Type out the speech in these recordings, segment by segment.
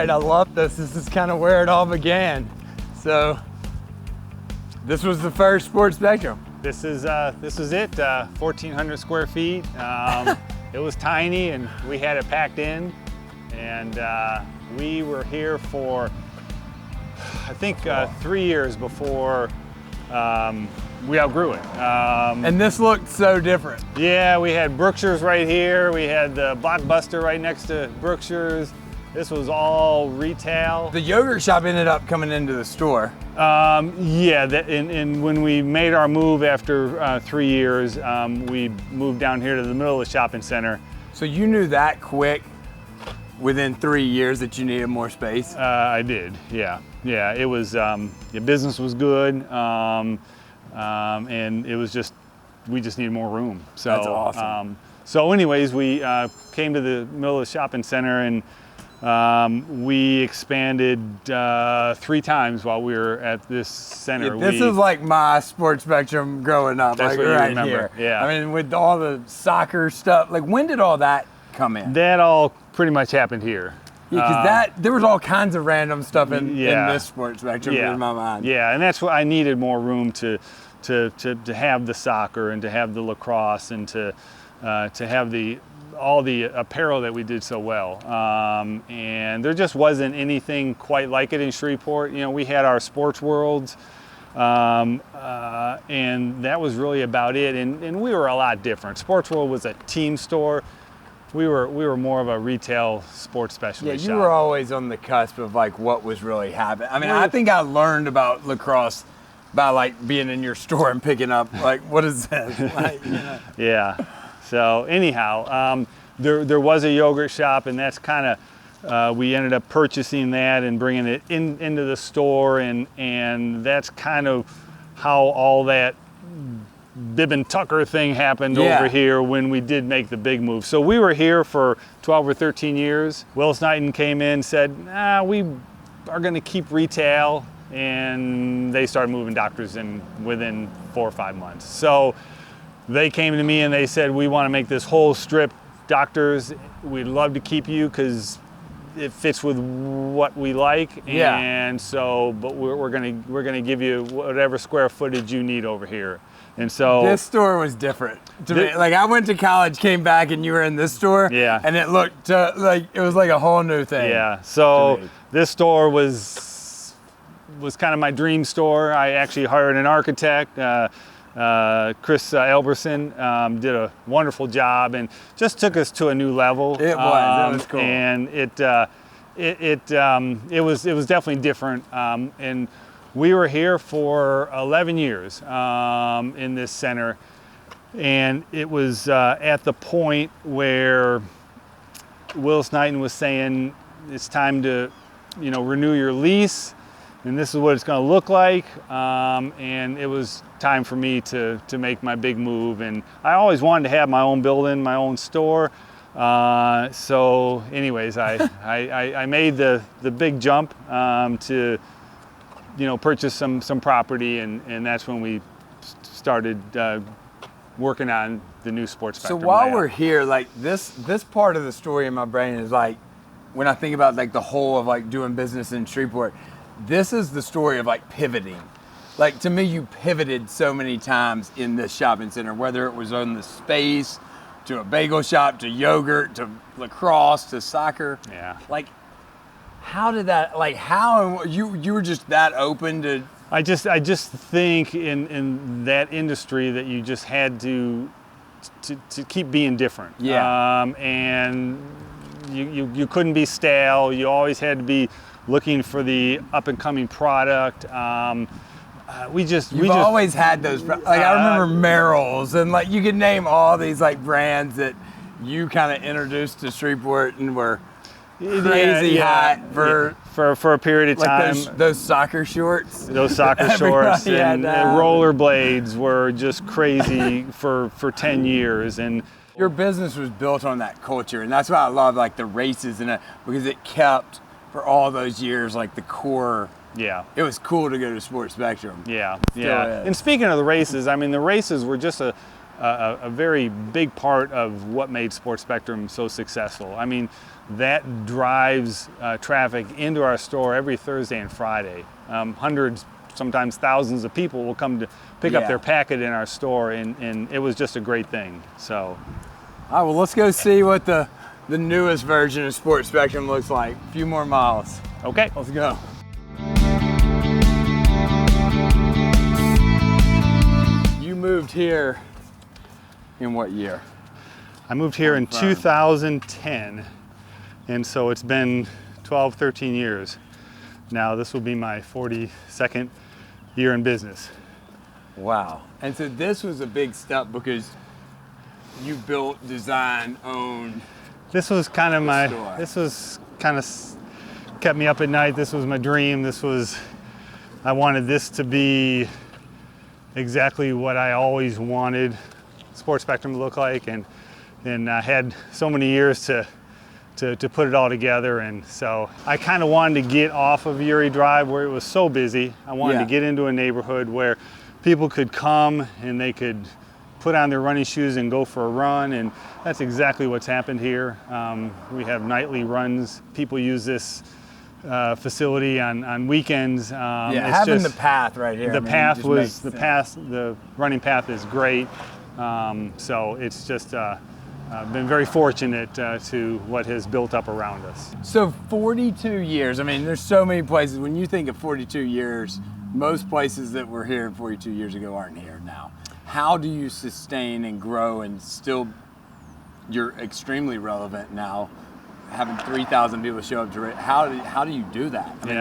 right, I love this. This is kind of where it all began. So this was the first Sports Spectrum. This is it, 1,400 square feet. It was tiny and we had it packed in, and we were here for, I think, 3 years before we outgrew it. And this looked so different. Yeah, we had Brookshire's right here. We had the Blockbuster right next to Brookshire's. This was all retail. The yogurt shop ended up coming into the store. Yeah, and when we made our move after 3 years, we moved down here to the middle of the shopping center. So you knew that quick, within 3 years, that you needed more space? I did, yeah. Yeah, it was, the business was good, and it was just, we just needed more room. So, that's awesome. So anyways, we came to the middle of the shopping center, and we expanded 3 times while we were at this center. Yeah, this is like my Sports Spectrum growing up. That's like what you right remember. Here. Yeah. I mean, with all the soccer stuff, like when did all that come in? That all pretty much happened here. Yeah, because there was all kinds of random stuff in this Sports Spectrum in my mind. Yeah, and that's what I needed, more room to have the soccer and to have the lacrosse and to have all the apparel that we did so well. And there just wasn't anything quite like it in Shreveport. You know, we had our sports worlds, and that was really about it. And we were a lot different. Sports World was a team store. We were more of a retail sports specialty shop. You were always on the cusp of like what was really happening. I mean, I think I learned about lacrosse by like being in your store and picking up like, what is this? Like, you know. Yeah. So anyhow, there was a yogurt shop, and that's kind of, we ended up purchasing that and bringing it into the store, and that's kind of how all that Bib and Tucker thing happened over here when we did make the big move. So we were here for 12 or 13 years. Will Snyder came in, said, we are going to keep retail, and they started moving doctors in within 4 or 5 months. So they came to me and they said, we want to make this whole strip doctors. We'd love to keep you because it fits with what we like. Yeah. And so, but we're gonna give you whatever square footage you need over here. And so this store was different to me. Like I went to college, came back, and you were in this store. Yeah. And it looked like it was like a whole new thing. Yeah. So this store was kind of my dream store. I actually hired an architect. Chris Elberson did a wonderful job and just took us to a new level. It was cool. And it was definitely different. And we were here for 11 years in this center, and it was at the point where Will Snyder was saying it's time to, renew your lease. And this is what it's going to look like, and it was time for me to make my big move. And I always wanted to have my own building, my own store. So, anyways, I made the big jump to, purchase some property, and that's when we started working on the new Sports Spectrum. So while layout. we're here, like this part of the story in my brain is like, when I think about like the whole of like doing business in Shreveport. This is the story of like pivoting. Like to me, you pivoted so many times in this shopping center, whether it was on the space, to a bagel shop, to yogurt, to lacrosse, to soccer. Yeah. Like, how did that, like how, you were just that open to? I just think in that industry that you just had to keep being different. Yeah. And you couldn't be stale. You always had to be looking for the up and coming product. We always had those. Like I remember Merrill's, and like you could name all these like brands that you kind of introduced to Shreveport and were crazy hot for a period of time. Like those soccer shorts. Those soccer shorts and rollerblades were just crazy for 10 years. And your business was built on that culture, and that's why I love like the races and because it kept for all those years like the core. Yeah. It was cool to go to Sports Spectrum. Yeah. Yeah. And speaking of the races, I mean the races were just a a very big part of what made Sportspectrum so successful. I mean, that drives traffic into our store every Thursday and Friday. Hundreds, sometimes thousands of people will come to pick up their packet in our store, and it was just a great thing. So, all right, well, let's go see what the newest version of Sportspectrum looks like. A few more miles. Okay, Let's go. You moved here in what year? I moved here in 2010, and so it's been 12, 13 years. Now this will be my 42nd year in business. Wow. And so this was a big step because you built, designed, owned. This was kind of kept me up at night. This was my dream. I wanted this to be exactly what I always wanted Sportspectrum to look like, and I had so many years to put it all together. And so I kind of wanted to get off of Uri Drive where it was so busy. I wanted to get into a neighborhood where people could come and they could put on their running shoes and go for a run, and that's exactly what's happened here. We have nightly runs. People use this facility on weekends. Having the path right here. The running path is great. So it's just been very fortunate to what has built up around us. So 42 years, I mean, there's so many places. When you think of 42 years, most places that were here 42 years ago aren't here now. How do you sustain and grow and still, you're extremely relevant now, having 3,000 people show up to it? How do you do that? I mean,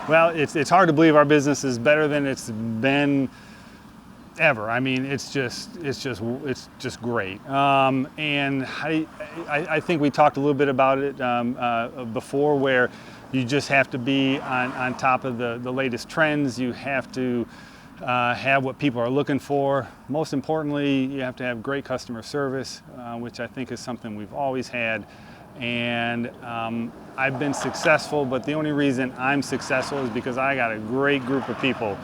well, it's hard to believe our business is better than it's been ever. I mean, it's just great. And I think we talked a little bit about it before, where you just have to be on top of the latest trends. You have to have what people are looking for. Most importantly, you have to have great customer service, which I think is something we've always had. And I've been successful, but the only reason I'm successful is because I got a great group of people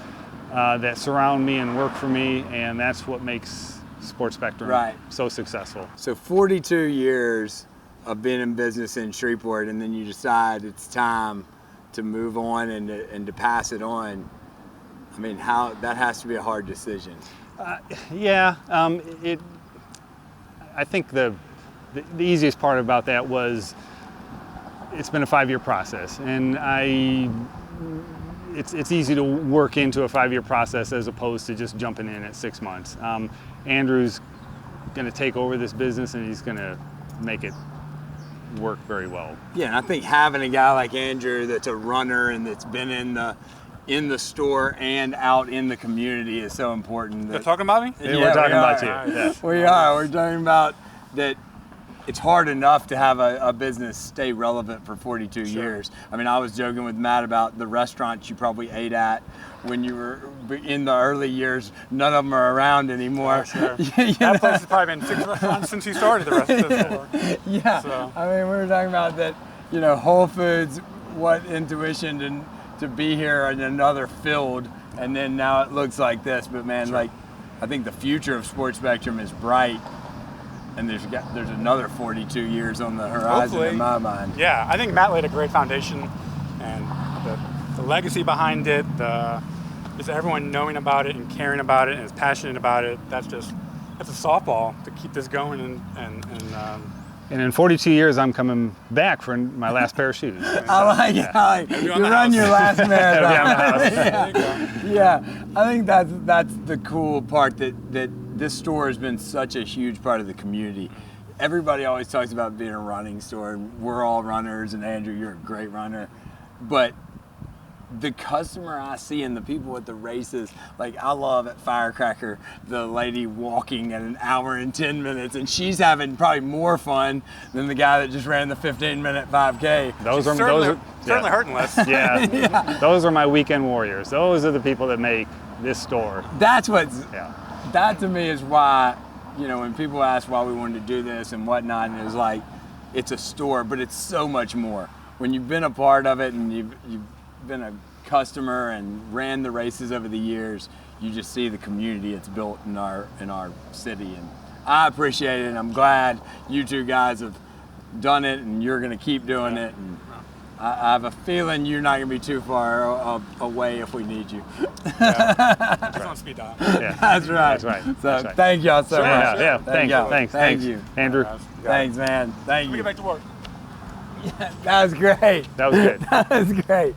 that surround me and work for me, and that's what makes Sportspectrum so successful. So 42 years of being in business in Shreveport, and then you decide it's time to move on and to pass it on. I mean, that has to be a hard decision. I think the easiest part about that was it's been a 5-year process, and it's easy to work into a 5-year process as opposed to just jumping in at 6 months. Andrew's going to take over this business, and he's going to make it work very well. Yeah, and I think having a guy like Andrew that's a runner and that's been in the store and out in the community is so important. You're talking about me? Yeah, we're talking about you. Yes. We are. We're talking about that. It's hard enough to have a business stay relevant for 42 years. I mean, I was joking with Matt about the restaurants you probably ate at when you were in the early years. None of them are around anymore. Sure. That place has probably been 6 restaurants since he started the rest of the store. Yeah. So. I mean, we were talking about that, Whole Foods, what intuition to be here in another field, and then now it looks like this. But man, I think the future of Sportspectrum is bright. And there's another 42 years on the horizon. Hopefully. In my mind. Yeah, I think Matt laid a great foundation, and the legacy behind it, just everyone knowing about it and caring about it and is passionate about it. That's a softball to keep this going. And in 42 years, I'm coming back for my last pair of shoes. I like it. You run your last marathon. Yeah, I think that's the cool part that this store has been such a huge part of the community. Everybody always talks about being a running store, and we're all runners, and Andrew, you're a great runner. But the customer I see and the people at the races, like I love at Firecracker, the lady walking at an hour and 10 minutes, and she's having probably more fun than the guy that just ran the 15-minute 5K. Those are certainly hurting less. Yeah. Those are my weekend warriors. Those are the people that make this store. That to me is why, when people ask why we wanted to do this and whatnot, and it was like, it's a store, but it's so much more. When you've been a part of it and you've been a customer and ran the races over the years, you just see the community it's built in our city, and I appreciate it. And I'm glad you two guys have done it, and you're going to keep doing it. And I have a feeling you're not going to be too far away if we need you. It's on speed dial. Yeah. That's right. That's right. So That's right. thank y'all so much. Yeah. Thank Thanks. you. Andrew. Thanks, man. Thank Let me you. get back to work. That was great. That was good. That was great.